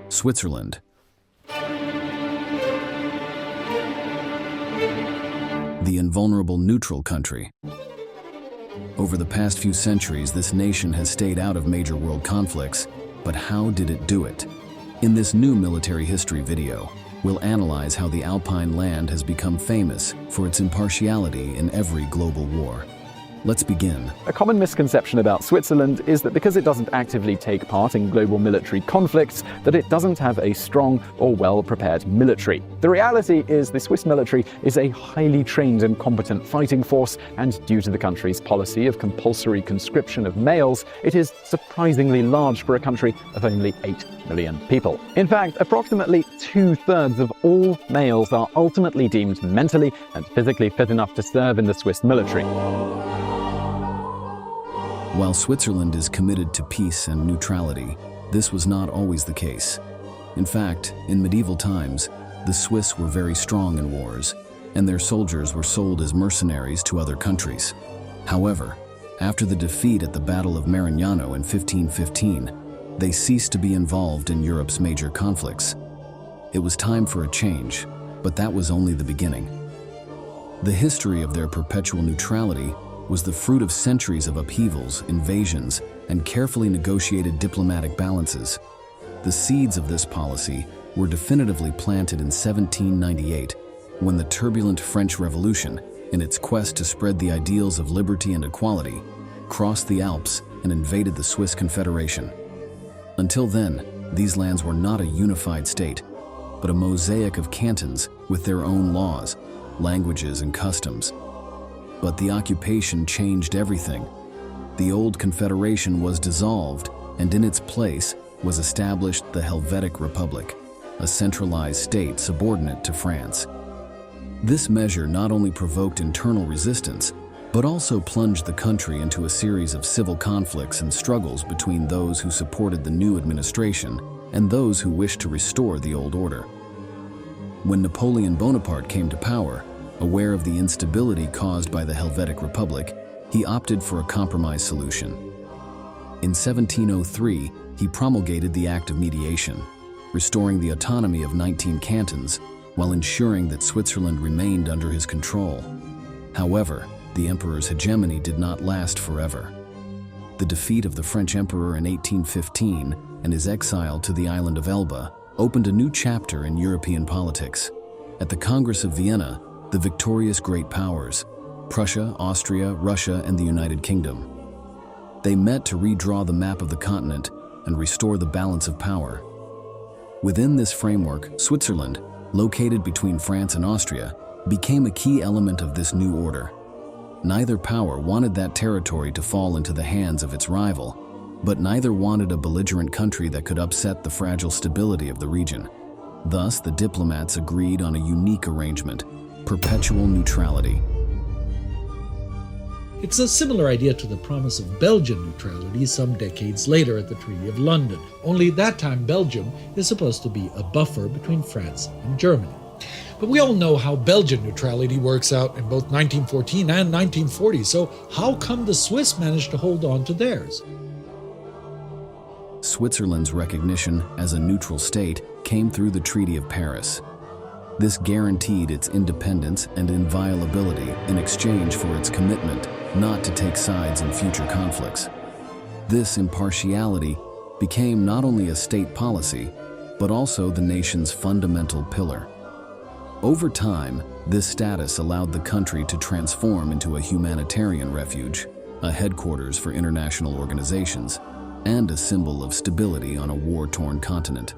Switzerland. The invulnerable neutral country. Over the past few centuries, this nation has stayed out of major world conflicts, but how did it do it? In this new military history video, we'll analyze how the Alpine land has become famous for its impartiality in every global war. Let's begin. A common misconception about Switzerland is that because it doesn't actively take part in global military conflicts, that it doesn't have a strong or well-prepared military. The reality is the Swiss military is a highly trained and competent fighting force, and due to the country's policy of compulsory conscription of males, it is surprisingly large for a country of only 8 million people. In fact, approximately 2/3 of all males are ultimately deemed mentally and physically fit enough to serve in the Swiss military. While Switzerland is committed to peace and neutrality, this was not always the case. In fact, in medieval times, the Swiss were very strong in wars, and their soldiers were sold as mercenaries to other countries. However, after the defeat at the Battle of Marignano in 1515, they ceased to be involved in Europe's major conflicts. It was time for a change, but that was only the beginning. The history of their perpetual neutrality was the fruit of centuries of upheavals, invasions, and carefully negotiated diplomatic balances. The seeds of this policy were definitively planted in 1798, when the turbulent French Revolution, in its quest to spread the ideals of liberty and equality, crossed the Alps and invaded the Swiss Confederation. Until then, these lands were not a unified state, but a mosaic of cantons with their own laws, languages, and customs. But the occupation changed everything. The old confederation was dissolved, and in its place was established the Helvetic Republic, a centralized state subordinate to France. This measure not only provoked internal resistance, but also plunged the country into a series of civil conflicts and struggles between those who supported the new administration and those who wished to restore the old order. When Napoleon Bonaparte came to power, aware of the instability caused by the Helvetic Republic, he opted for a compromise solution. In 1703, he promulgated the Act of Mediation, restoring the autonomy of 19 cantons while ensuring that Switzerland remained under his control. However, the emperor's hegemony did not last forever. The defeat of the French emperor in 1815 and his exile to the island of Elba opened a new chapter in European politics. At the Congress of Vienna, the victorious great powers, Prussia, Austria, Russia, and the United Kingdom, they met to redraw the map of the continent and restore the balance of power. Within this framework, Switzerland, located between France and Austria, became a key element of this new order. Neither power wanted that territory to fall into the hands of its rival, but neither wanted a belligerent country that could upset the fragile stability of the region. Thus, the diplomats agreed on a unique arrangement: perpetual neutrality. It's a similar idea to the promise of Belgian neutrality some decades later at the Treaty of London, only that time Belgium is supposed to be a buffer between France and Germany. But we all know how Belgian neutrality works out in both 1914 and 1940, so how come the Swiss managed to hold on to theirs? Switzerland's recognition as a neutral state came through the Treaty of Paris. This guaranteed its independence and inviolability in exchange for its commitment not to take sides in future conflicts. This impartiality became not only a state policy, but also the nation's fundamental pillar. Over time, this status allowed the country to transform into a humanitarian refuge, a headquarters for international organizations, and a symbol of stability on a war-torn continent.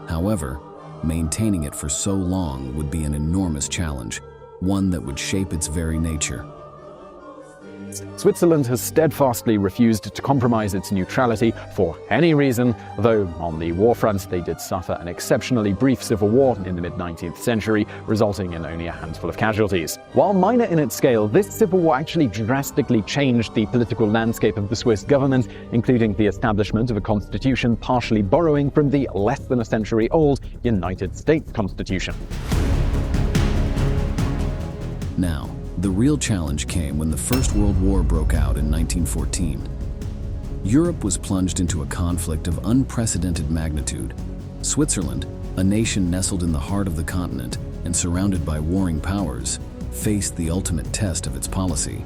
However, maintaining it for so long would be an enormous challenge, one that would shape its very nature. Switzerland has steadfastly refused to compromise its neutrality for any reason, though on the war front they did suffer an exceptionally brief civil war in the mid-19th century, resulting in only a handful of casualties. While minor in its scale, this civil war actually drastically changed the political landscape of the Swiss government, including the establishment of a constitution partially borrowing from the less than a century-old United States Constitution. Now, the real challenge came when the First World War broke out in 1914. Europe was plunged into a conflict of unprecedented magnitude. Switzerland, a nation nestled in the heart of the continent and surrounded by warring powers, faced the ultimate test of its policy.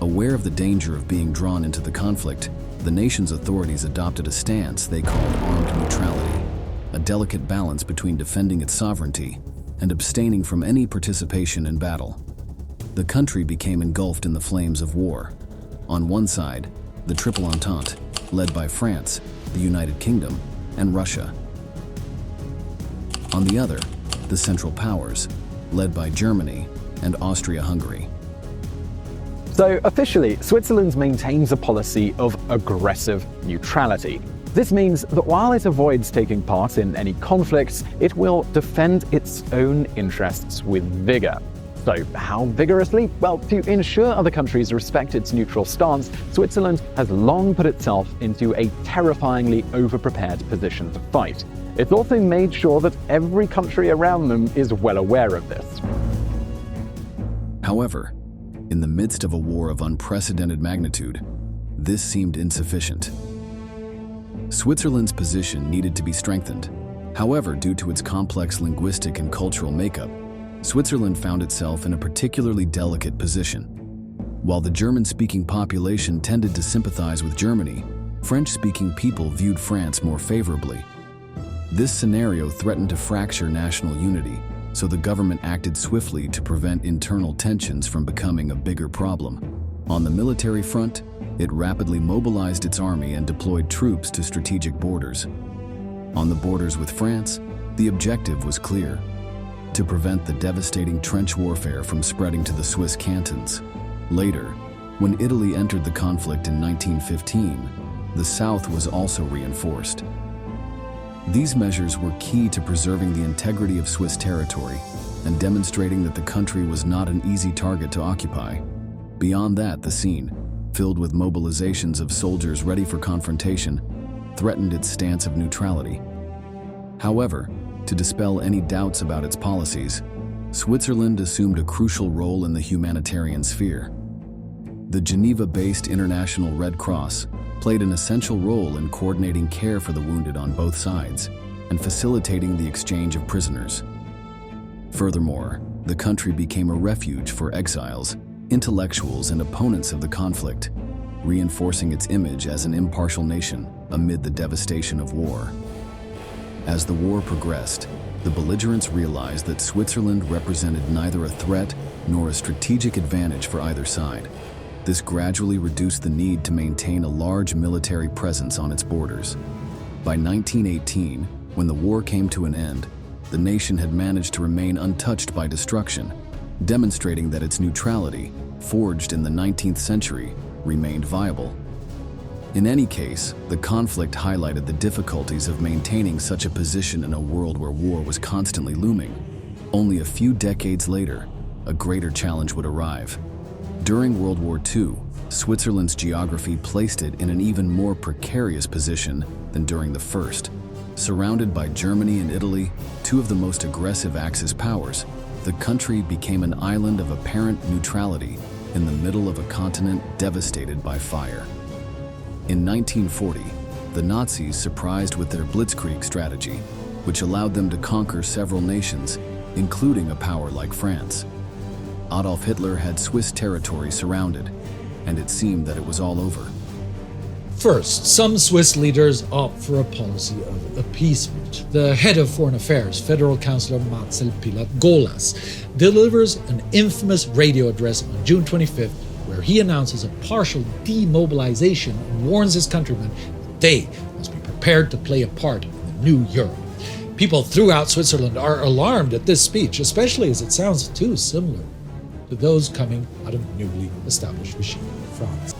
Aware of the danger of being drawn into the conflict, the nation's authorities adopted a stance they called armed neutrality, a delicate balance between defending its sovereignty and abstaining from any participation in battle. The country became engulfed in the flames of war. On one side, the Triple Entente, led by France, the United Kingdom, and Russia. On the other, the Central Powers, led by Germany and Austria-Hungary. So officially, Switzerland maintains a policy of aggressive neutrality. This means that while it avoids taking part in any conflicts, it will defend its own interests with vigor. So how vigorously? Well, to ensure other countries respect its neutral stance, Switzerland has long put itself into a terrifyingly over-prepared position to fight. It's also made sure that every country around them is well aware of this. However, in the midst of a war of unprecedented magnitude, this seemed insufficient. Switzerland's position needed to be strengthened. However, due to its complex linguistic and cultural makeup, Switzerland found itself in a particularly delicate position. While the German-speaking population tended to sympathize with Germany, French-speaking people viewed France more favorably. This scenario threatened to fracture national unity, so the government acted swiftly to prevent internal tensions from becoming a bigger problem. On the military front, it rapidly mobilized its army and deployed troops to strategic borders. On the borders with France, the objective was clear: to prevent the devastating trench warfare from spreading to the Swiss cantons. Later, when Italy entered the conflict in 1915, the South was also reinforced. These measures were key to preserving the integrity of Swiss territory and demonstrating that the country was not an easy target to occupy. Beyond that, the scene, filled with mobilizations of soldiers ready for confrontation, threatened its stance of neutrality. However, to dispel any doubts about its policies, Switzerland assumed a crucial role in the humanitarian sphere. The Geneva-based International Red Cross played an essential role in coordinating care for the wounded on both sides and facilitating the exchange of prisoners. Furthermore, the country became a refuge for exiles, intellectuals, and opponents of the conflict, reinforcing its image as an impartial nation amid the devastation of war. As the war progressed, the belligerents realized that Switzerland represented neither a threat nor a strategic advantage for either side. This gradually reduced the need to maintain a large military presence on its borders. By 1918, when the war came to an end, the nation had managed to remain untouched by destruction, demonstrating that its neutrality, forged in the 19th century, remained viable. In any case, the conflict highlighted the difficulties of maintaining such a position in a world where war was constantly looming. Only a few decades later, a greater challenge would arrive. During World War II, Switzerland's geography placed it in an even more precarious position than during the First. Surrounded by Germany and Italy, two of the most aggressive Axis powers, the country became an island of apparent neutrality in the middle of a continent devastated by fire. In 1940, the Nazis surprised with their blitzkrieg strategy, which allowed them to conquer several nations, including a power like France. Adolf Hitler had Swiss territory surrounded, and it seemed that it was all over. First, some Swiss leaders opt for a policy of appeasement. The head of foreign affairs, Federal Councillor Marcel Pilat Golas, delivers an infamous radio address on June 25th, where he announces a partial demobilization and warns his countrymen that they must be prepared to play a part in the new Europe. People throughout Switzerland are alarmed at this speech, especially as it sounds too similar to those coming out of the newly established regime in France.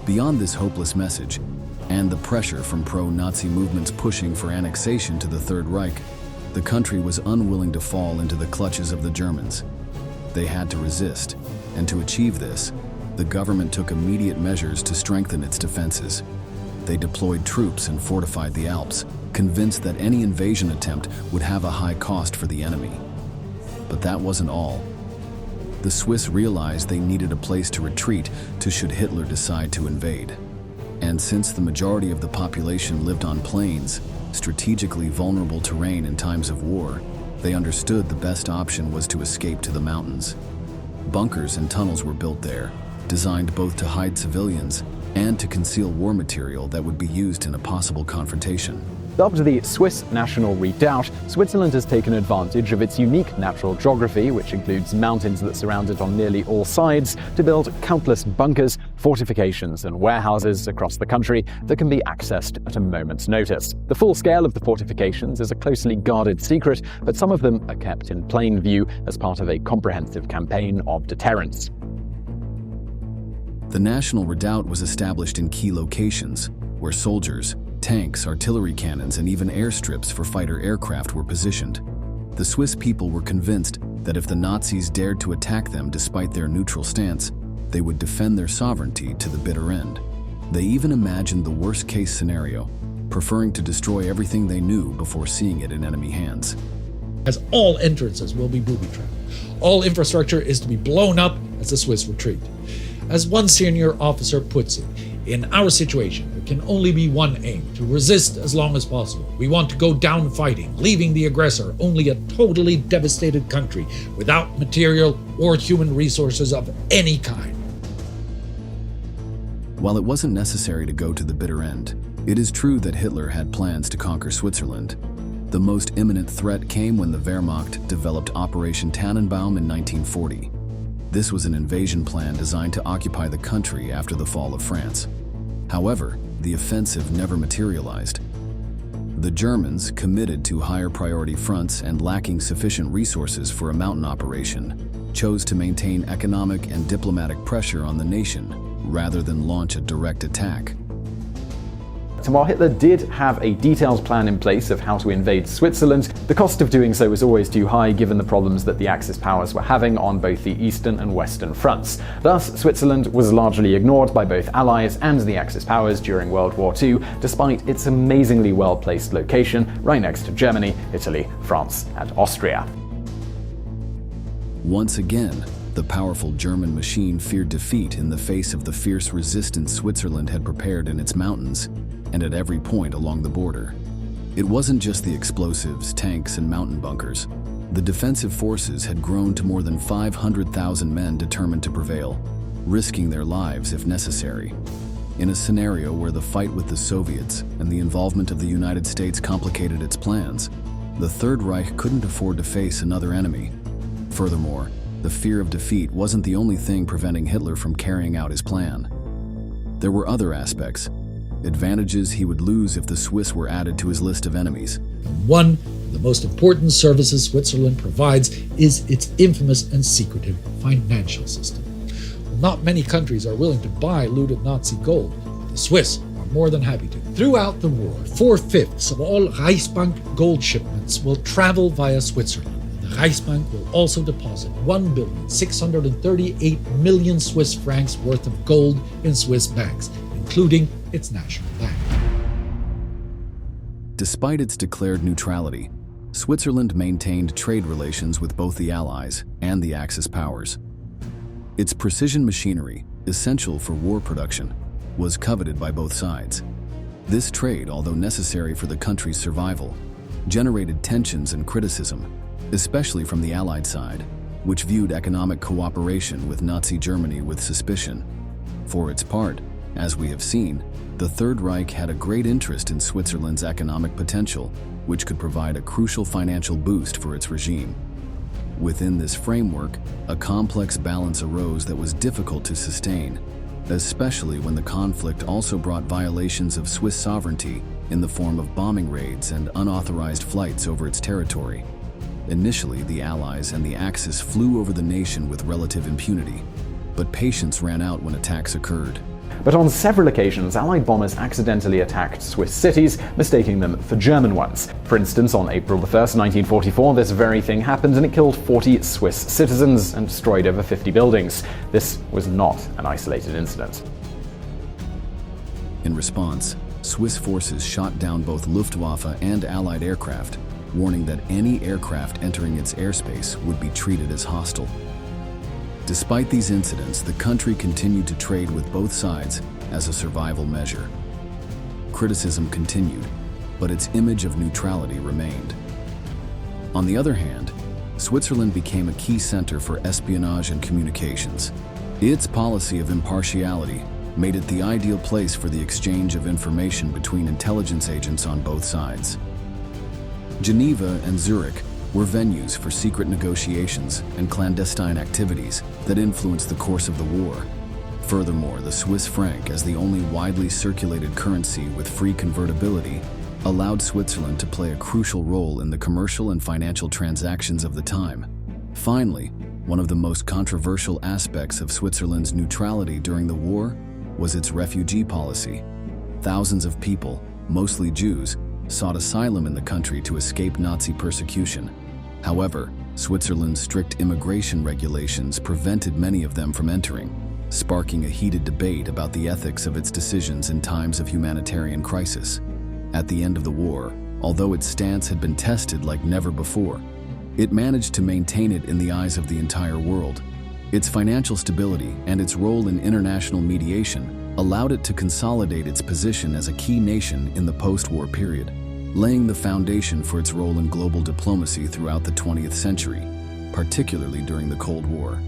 Beyond this hopeless message, and the pressure from pro-Nazi movements pushing for annexation to the Third Reich, the country was unwilling to fall into the clutches of the Germans. They had to resist, and to achieve this, the government took immediate measures to strengthen its defenses. They deployed troops and fortified the Alps, convinced that any invasion attempt would have a high cost for the enemy. But that wasn't all. the Swiss realized they needed a place to retreat to should Hitler decide to invade. And since the majority of the population lived on plains, strategically vulnerable terrain in times of war, they understood the best option was to escape to the mountains. Bunkers and tunnels were built there, designed both to hide civilians and to conceal war material that would be used in a possible confrontation. Dubbed the Swiss National Redoubt, Switzerland has taken advantage of its unique natural geography, which includes mountains that surround it on nearly all sides, to build countless bunkers, fortifications, and warehouses across the country that can be accessed at a moment's notice. The full scale of the fortifications is a closely guarded secret, but some of them are kept in plain view as part of a comprehensive campaign of deterrence. The National Redoubt was established in key locations, where soldiers, tanks, artillery cannons, and even airstrips for fighter aircraft were positioned. The Swiss people were convinced that if the Nazis dared to attack them despite their neutral stance, they would defend their sovereignty to the bitter end. They even imagined the worst-case scenario, preferring to destroy everything they knew before seeing it in enemy hands. As all entrances will be booby-trapped, all infrastructure is to be blown up as the Swiss retreat. As one senior officer puts it, in our situation, there can only be one aim: to resist as long as possible. We want to go down fighting, leaving the aggressor only a totally devastated country without material or human resources of any kind. While it wasn't necessary to go to the bitter end, it is true that Hitler had plans to conquer Switzerland. The most imminent threat came when the Wehrmacht developed Operation Tannenbaum in 1940. This was an invasion plan designed to occupy the country after the fall of France. However, the offensive never materialized. The Germans, committed to higher priority fronts and lacking sufficient resources for a mountain operation, chose to maintain economic and diplomatic pressure on the nation rather than launch a direct attack. And while Hitler did have a detailed plan in place of how to invade Switzerland, the cost of doing so was always too high given the problems that the Axis powers were having on both the eastern and western fronts. Thus, Switzerland was largely ignored by both Allies and the Axis powers during World War II, despite its amazingly well-placed location right next to Germany, Italy, France, and Austria. Once again, the powerful German machine feared defeat in the face of the fierce resistance Switzerland had prepared in its mountains and at every point along the border. It wasn't just the explosives, tanks, and mountain bunkers. The defensive forces had grown to more than 500,000 men determined to prevail, risking their lives if necessary. In a scenario where the fight with the Soviets and the involvement of the United States complicated its plans, the Third Reich couldn't afford to face another enemy. Furthermore, the fear of defeat wasn't the only thing preventing Hitler from carrying out his plan. There were other aspects, advantages he would lose if the Swiss were added to his list of enemies. One of the most important services Switzerland provides is its infamous and secretive financial system. Not many countries are willing to buy looted Nazi gold, but the Swiss are more than happy to. Throughout the war, 4/5 of all Reichsbank gold shipments will travel via Switzerland. The Reichsbank will also deposit 1,638,000,000 Swiss francs worth of gold in Swiss banks, including its national bank. Despite its declared neutrality, Switzerland maintained trade relations with both the Allies and the Axis powers. Its precision machinery, essential for war production, was coveted by both sides. This trade, although necessary for the country's survival, generated tensions and criticism, especially from the Allied side, which viewed economic cooperation with Nazi Germany with suspicion. For its part, as we have seen, the Third Reich had a great interest in Switzerland's economic potential, which could provide a crucial financial boost for its regime. Within this framework, a complex balance arose that was difficult to sustain, especially when the conflict also brought violations of Swiss sovereignty in the form of bombing raids and unauthorized flights over its territory. Initially, the Allies and the Axis flew over the nation with relative impunity, but patience ran out when attacks occurred. But on several occasions, Allied bombers accidentally attacked Swiss cities, mistaking them for German ones. For instance, on April 1st, 1944, this very thing happened and it killed 40 Swiss citizens and destroyed over 50 buildings. This was not an isolated incident. In response, Swiss forces shot down both Luftwaffe and Allied aircraft, warning that any aircraft entering its airspace would be treated as hostile. Despite these incidents, the country continued to trade with both sides as a survival measure. Criticism continued, but its image of neutrality remained. On the other hand, Switzerland became a key center for espionage and communications. Its policy of impartiality made it the ideal place for the exchange of information between intelligence agents on both sides. Geneva and Zurich were venues for secret negotiations and clandestine activities that influenced the course of the war. Furthermore, the Swiss franc, as the only widely circulated currency with free convertibility, allowed Switzerland to play a crucial role in the commercial and financial transactions of the time. Finally, one of the most controversial aspects of Switzerland's neutrality during the war was its refugee policy. Thousands of people, mostly Jews, sought asylum in the country to escape Nazi persecution. However, Switzerland's strict immigration regulations prevented many of them from entering, sparking a heated debate about the ethics of its decisions in times of humanitarian crisis. At the end of the war, although its stance had been tested like never before, it managed to maintain it in the eyes of the entire world. Its financial stability and its role in international mediation allowed it to consolidate its position as a key nation in the post-war period, laying the foundation for its role in global diplomacy throughout the 20th century, particularly during the Cold War.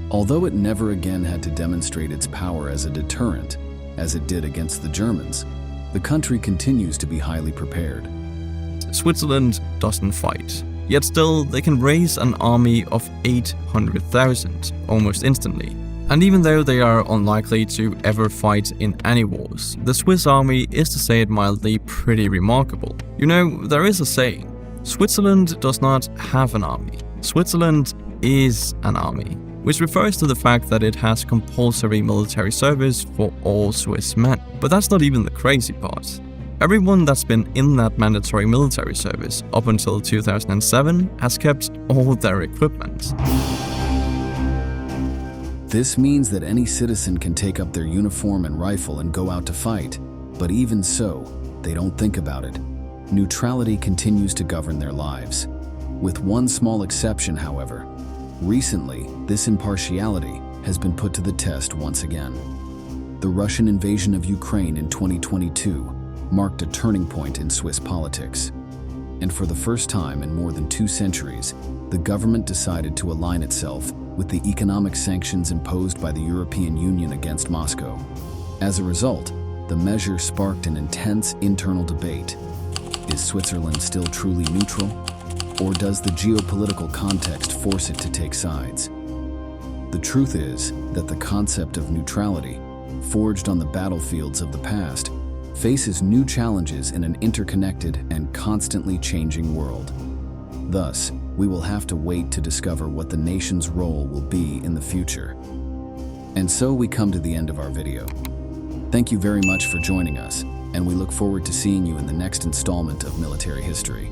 Although it never again had to demonstrate its power as a deterrent, as it did against the Germans, the country continues to be highly prepared. Switzerland doesn't fight, yet still they can raise an army of 800,000 almost instantly. And even though they are unlikely to ever fight in any wars, the Swiss army is, to say it mildly, pretty remarkable. You know, there is a saying, Switzerland does not have an army, Switzerland is an army, which refers to the fact that it has compulsory military service for all Swiss men. But that's not even the crazy part. Everyone that's been in that mandatory military service up until 2007 has kept all their equipment. This means that any citizen can take up their uniform and rifle and go out to fight, but even so, they don't think about it. Neutrality continues to govern their lives. With one small exception, however. Recently, this impartiality has been put to the test once again. The Russian invasion of Ukraine in 2022 marked a turning point in Swiss politics. And for the first time in more than 2 centuries, the government decided to align itself with the economic sanctions imposed by the European Union against Moscow. As a result, the measure sparked an intense internal debate. Is Switzerland still truly neutral? Or does the geopolitical context force it to take sides? The truth is that the concept of neutrality, forged on the battlefields of the past, faces new challenges in an interconnected and constantly changing world. Thus, we will have to wait to discover what the nation's role will be in the future. And so we come to the end of our video. Thank you very much for joining us, and we look forward to seeing you in the next installment of Military History.